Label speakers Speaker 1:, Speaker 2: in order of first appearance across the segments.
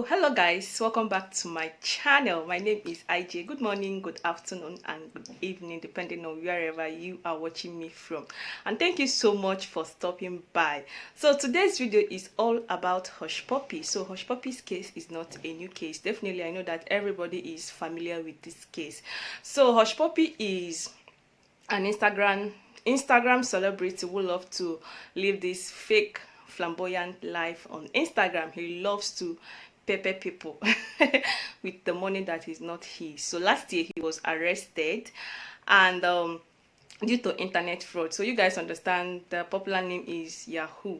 Speaker 1: Hello guys, welcome back to my channel. My name is IJ. Good morning, good afternoon and good evening depending on wherever you are watching me from, and thank you so much for stopping by. So today's video is all about hushpuppi. So hushpuppi's case is not a new case. Definitely I know that everybody is familiar with this case. So hushpuppi is an Instagram celebrity who loves to live this fake flamboyant life on Instagram. He loves to pepper people with the money that is not his. So last year he was arrested and due to internet fraud. So you guys understand the popular name is Yahoo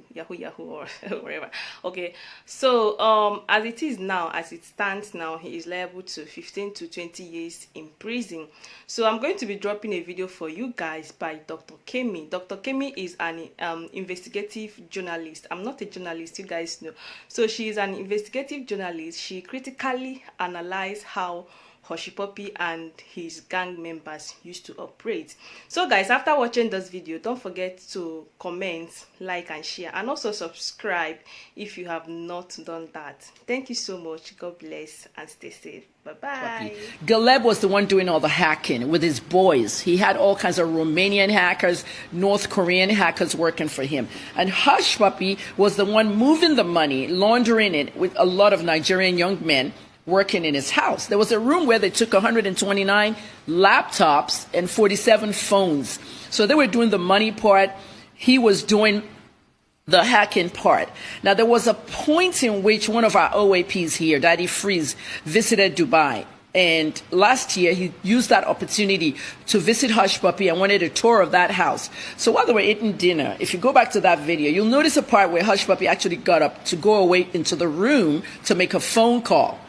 Speaker 1: or whatever. Okay, so as it is now, as it stands now, he is liable to 15 to 20 years in prison. So I'm going to be dropping a video for you guys by Dr. 𝗂𝗵𝗀. Dr. 𝗂𝗵𝗀 is an investigative journalist. I'm not a journalist, you guys know. So she is an investigative journalist. She critically analyzes how hushpuppi and his gang members used to operate. So guys, after watching this video, don't forget to comment, like and share, and also subscribe if you have not done that. Thank you so much. God bless and stay safe. Bye-bye.
Speaker 2: 𝗁𝗏 was the one doing all the hacking with his boys. He had all kinds of Romanian hackers, North Korean hackers working for him. And hushpuppi was the one moving the money, laundering it with a lot of Nigerian young men working in his house. There was a room where they took 129 laptops and 47 phones. So they were doing the money part. He was doing the hacking part. Now, there was a point in which one of our OAPs here, Daddy Freeze, visited Dubai. And last year, he used that opportunity to visit hushpuppi and wanted a tour of that house. So while they were eating dinner, if you go back to that video, you'll notice a part where hushpuppi actually got up to go away into the room to make a phone call.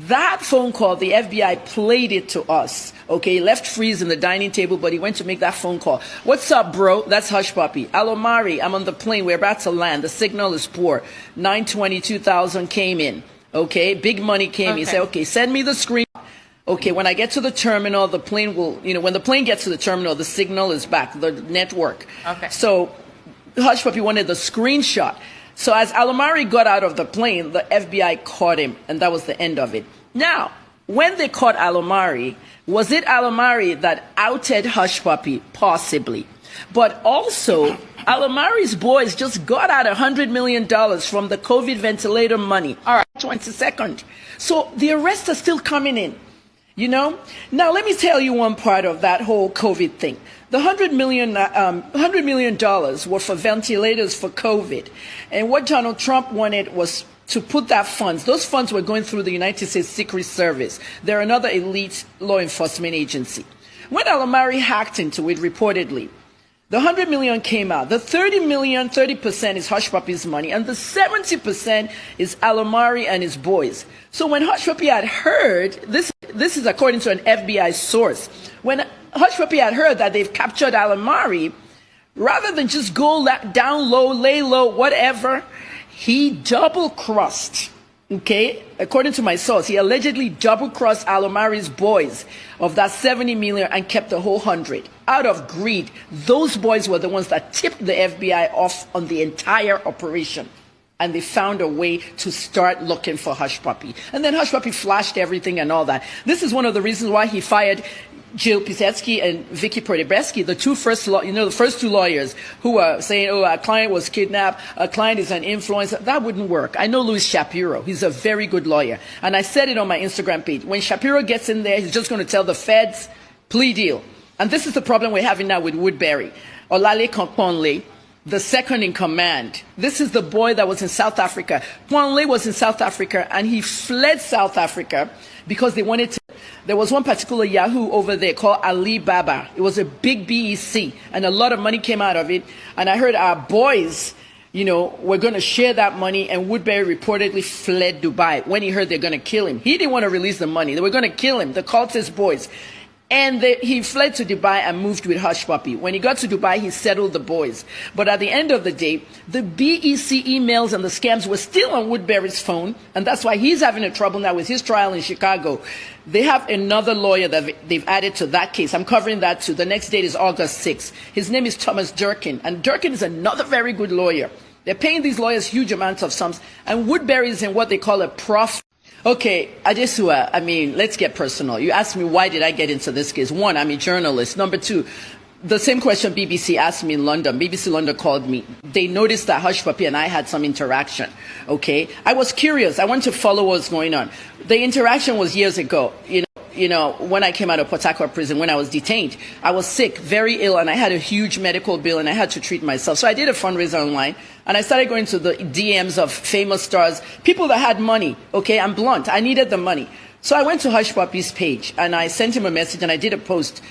Speaker 2: That phone call, the FBI played it to us. Okay, he left Freeze in the dining table, but he went to make that phone call. What's up, bro? That's hushpuppi. 𝗁𝗏, I'm on the plane. We're about to land. The signal is poor. 922,000 came in. Okay, big money came in. He said, okay, send me the screen. Okay, when I get to the terminal, the plane will, when the plane gets to the terminal, the signal is back, the network. Okay. So hushpuppi wanted the screenshot. So as 𝗁𝗏 got out of the plane, the FBI caught him, and that was the end of it. Now, when they caught 𝗁𝗏, was it 𝗁𝗏 that outed hushpuppi? Possibly. But also, 𝗁𝗏's boys just got out $100 million from the COVID ventilator money. All right, 22nd. So the arrests are still coming in. Now let me tell you one part of that whole COVID thing. The $100 million were for ventilators for COVID. And what Donald Trump wanted was to put that funds. Those funds were going through the United States Secret Service. They're another elite law enforcement agency. When 𝗁𝗏 hacked into it, reportedly, the $100 million came out. The 30% is hushpuppi's money, and the 70% is 𝗁𝗏 and his boys. So when hushpuppi had heard, this is according to an FBI source, when hushpuppi had heard that they've captured 𝗁𝗏, rather than just go down low, lay low, whatever, he double-crossed. Okay, according to my source, he allegedly double-crossed 𝗁𝗏's boys of that 70 million and kept the whole 100. Out of greed, those boys were the ones that tipped the FBI off on the entire operation. And they found a way to start looking for hushpuppi. And then hushpuppi flashed everything and all that. This is one of the reasons why he fired 𝗁𝗏𝗀𝗃𝗃 and 𝗵𝗂𝘀 the first two lawyers who were saying, oh, our client was kidnapped, our client is an influencer. That wouldn't work. I know Louis Shapiro. He's a very good lawyer. And I said it on my Instagram page. When Shapiro gets in there, he's just going to tell the feds, plea deal. And this is the problem we're having now with Woodbury. Owale Ponle, the second in command. This is the boy that was in South Africa. Ponle was in South Africa, and he fled South Africa because they wanted to. There was one particular Yahoo over there called Alibaba. It was a big BEC, and a lot of money came out of it. And I heard our boys, were going to share that money, and Woodbury reportedly fled Dubai when he heard they're going to kill him. He didn't want to release the money. They were going to kill him, the cultist boys. And he fled to Dubai and moved with hushpuppi. When he got to Dubai, he settled the boys. But at the end of the day, the BEC emails and the scams were still on Woodbury's phone. And that's why he's having a trouble now with his trial in Chicago. They have another lawyer that they've added to that case. I'm covering that too. The next date is August 6th. His name is Thomas Durkin. And Durkin is another very good lawyer. They're paying these lawyers huge amounts of sums. And Woodbury is in what they call a profit. Okay, Adesua, I mean, let's get personal. You asked me why did I get into this case. One, I'm a journalist. Number two, the same question BBC asked me in London. BBC London called me. They noticed that hushpuppi and I had some interaction. Okay, I was curious. I wanted to follow what was going on. The interaction was years ago. You know, when I came out of 𝗵𝗏𝗺 prison, when I was detained, I was sick, very ill, and I had a huge medical bill, and I had to treat myself. So I did a fundraiser online, and I started going to the DMs of famous stars, people that had money. Okay, I'm blunt. I needed the money. So I went to hushpuppi's page, and I sent him a message, and I did a post.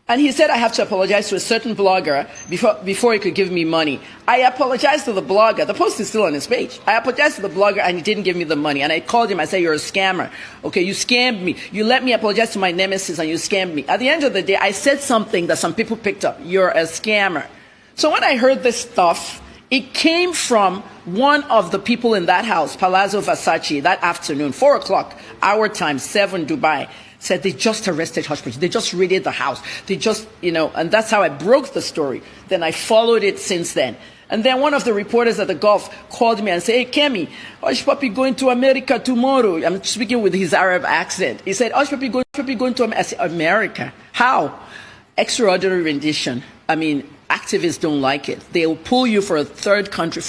Speaker 2: And he said I have to apologize to a certain blogger before he could give me money. I apologized to the blogger. The post is still on his page. I apologized to the blogger and he didn't give me the money. And I called him. I said, you're a scammer. Okay, you scammed me. You let me apologize to my nemesis and you scammed me. At the end of the day, I said something that some people picked up. You're a scammer. So when I heard this stuff, it came from one of the people in that house, Palazzo Versace, that afternoon, 4 o'clock, our time, 7 Dubai. Said they just arrested hushpuppi. They just raided the house. They just, and that's how I broke the story. Then I followed it since then. And then one of the reporters at the Gulf called me and said, hey, Kemi, hushpuppi going to America tomorrow. I'm speaking with his Arab accent. He said, hushpuppi going to America. I said, America? How? Extraordinary rendition. I mean, activists don't like it. They'll pull you from a third country.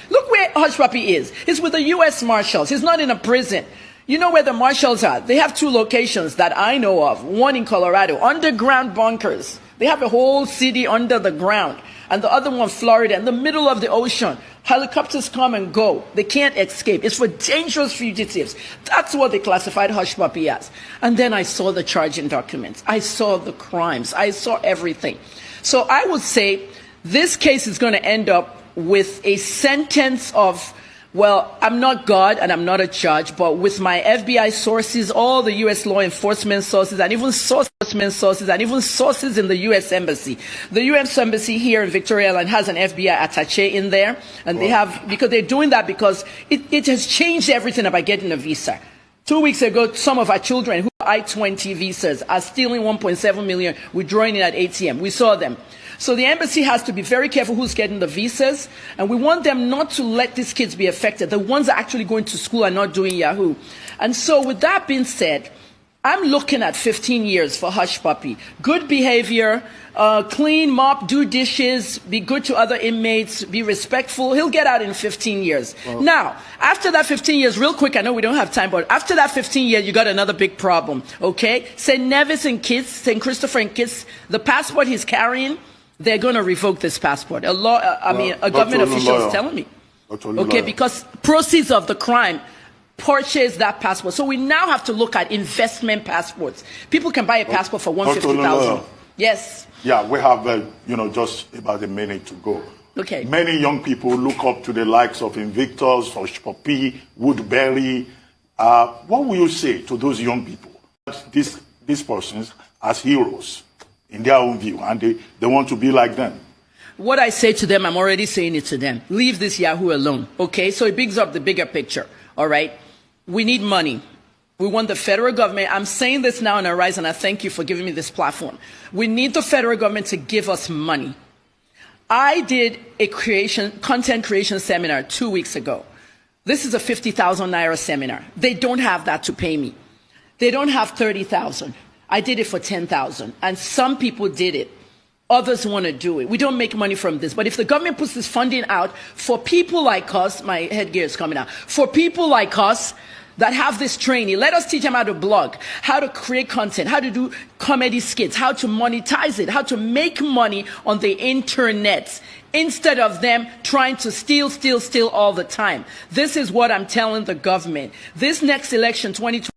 Speaker 2: Look where hushpuppi is. He's with the U.S. Marshals. He's not in a prison. You know where the marshals are? They have 2 locations that I know of. One in Colorado, underground bunkers. They have a whole city under the ground. And the other one, Florida, in the middle of the ocean. Helicopters come and go. They can't escape. It's for dangerous fugitives. That's what they classified hushpuppi as. And then I saw the charging documents. I saw the crimes. I saw everything. So I would say this case is going to end up with a sentence of, well, I'm not God and I'm not a judge, but with my FBI sources, all the U.S. law enforcement sources, and even sources in the U.S. Embassy. The U.S. Embassy here in Victoria Island has an FBI attaché in there, and they have, because they're doing that because it has changed everything about getting a visa. 2 weeks ago, some of our children who are I-20 visas are stealing 1.7 million, withdrawing it at ATM. We saw them. So the embassy has to be very careful who's getting the visas, and we want them not to let these kids be affected. The ones that are actually going to school are not doing Yahoo. And so with that being said, I'm looking at 15 years for hushpuppi. Good behavior, clean, mop, do dishes, be good to other inmates, be respectful. He'll get out in 15 years. Well, now, after that 15 years, real quick, I know we don't have time, but after that 15 years, you got another big problem, okay? St. Nevis and Kitts, St. Christopher and Kitts, the passport he's carrying, they're going to revoke this passport. A government official is telling me. Okay, because proceeds of the crime purchase that passport. So we now have to look at investment passports. People can buy a passport for 150,000. Yes.
Speaker 3: Yeah, we have just about a minute to go.
Speaker 2: Okay.
Speaker 3: Many young people look up to the likes of Invictus, hushpuppi, Woodbury. What will you say to those young people? These persons as heroes in their own view, and they want to be like them.
Speaker 2: What I say to them, I'm already saying it to them. Leave this Yahoo alone, okay? So it bigs up the bigger picture, all right? We need money. We want the federal government. I'm saying this now on Arise, and I thank you for giving me this platform. We need the federal government to give us money. I did a content creation seminar 2 weeks ago. This is a 50,000 naira seminar. They don't have that to pay me. They don't have 30,000. I did it for 10,000, and some people did it. Others want to do it. We don't make money from this, but if the government puts this funding out for people like us, my headgear is coming out, for people like us that have this training, let us teach them how to blog, how to create content, how to do comedy skits, how to monetize it, how to make money on the internet, instead of them trying to steal all the time. This is what I'm telling the government. This next election, 2020,